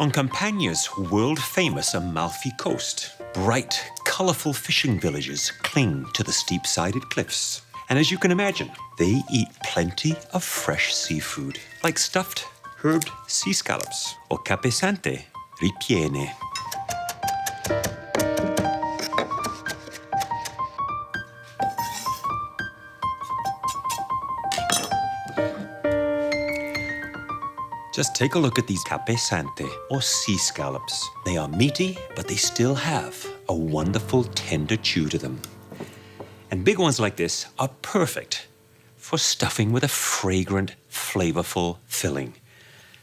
On Campania's world-famous Amalfi coast, bright, colourful fishing villages cling to the steep-sided cliffs. And as you can imagine, they eat plenty of fresh seafood, like stuffed, herbed sea scallops or capesante ripiene. Just take a look at these capesante or sea scallops. They are meaty, but they still have a wonderful tender chew to them. And big ones like this are perfect for stuffing with a fragrant, flavorful filling,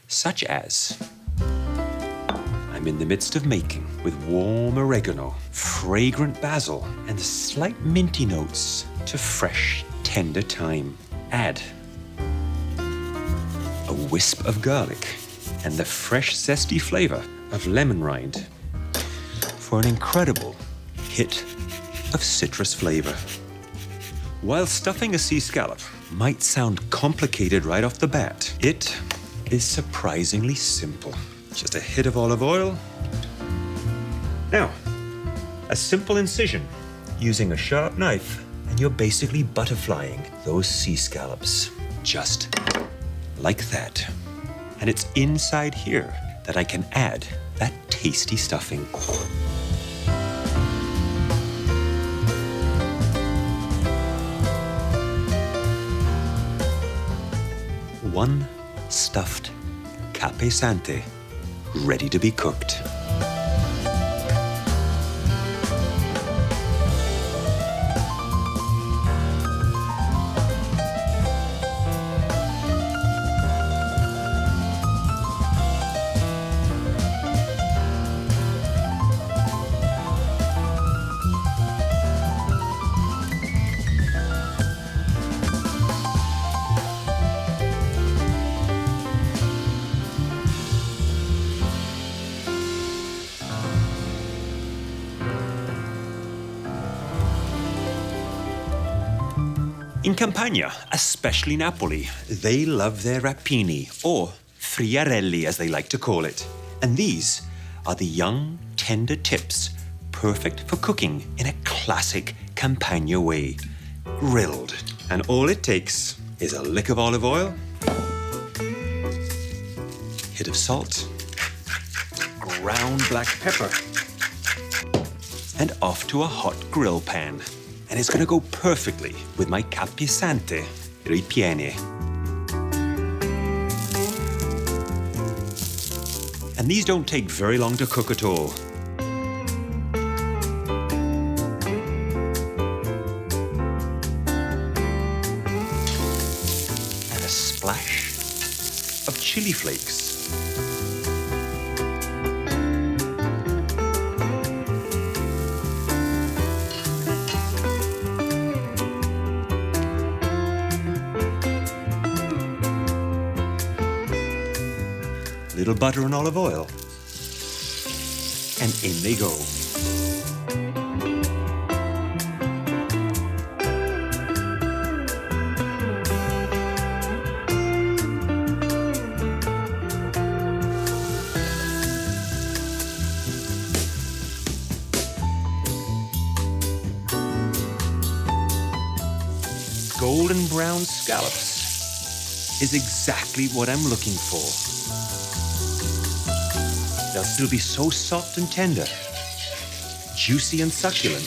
such as I'm in the midst of making with warm oregano, fragrant basil, and slight minty notes to fresh, tender thyme. Add a wisp of garlic and the fresh, zesty flavor of lemon rind for an incredible hit of citrus flavor. While stuffing a sea scallop might sound complicated right off the bat, it is surprisingly simple. Just a hit of olive oil. Now, a simple incision using a sharp knife, and you're basically butterflying those sea scallops, just like that. And it's inside here that I can add that tasty stuffing. One stuffed capesante ready to be cooked. In Campania, especially Napoli, they love their rapini, or friarelli as they like to call it. And these are the young, tender tips, perfect for cooking in a classic Campania way, grilled. And all it takes is a lick of olive oil, hit of salt, ground black pepper, and off to a hot grill pan. And it's going to go perfectly with my capesante ripiene. And these don't take very long to cook at all. And a splash of chili flakes. Little butter and olive oil. And in they go. Golden brown scallops is exactly what I'm looking for. They'll still be so soft and tender, juicy and succulent,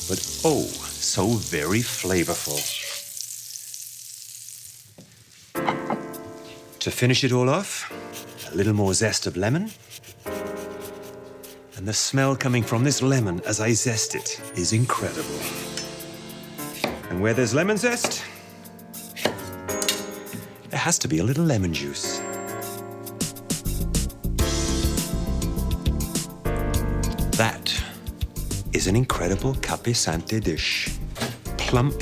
but oh, so very flavorful. To finish it all off, a little more zest of lemon. And the smell coming from this lemon as I zest it is incredible. And where there's lemon zest, there has to be a little lemon juice. That is an incredible capesante dish. Plump,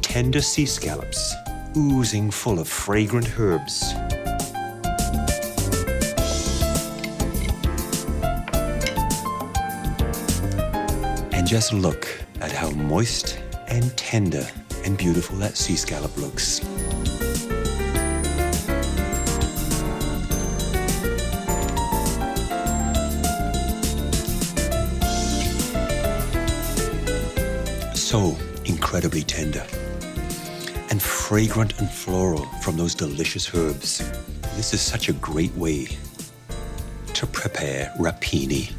tender sea scallops, oozing full of fragrant herbs. And just look at how moist and tender and beautiful that sea scallop looks. so incredibly tender and fragrant and floral from those delicious herbs. This is such a great way to prepare rapini.